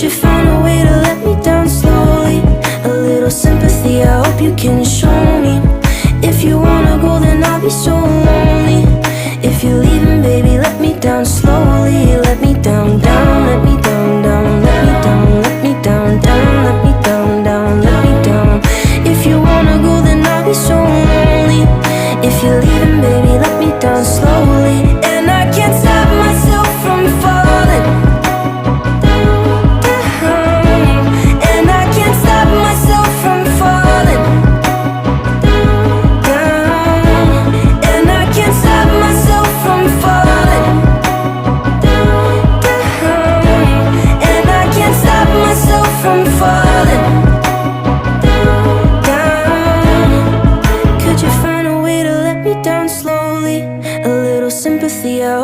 you found a way to let me down slowly. A little sympathy, I hope you can show me. If you wanna go, then I'll be so lonely.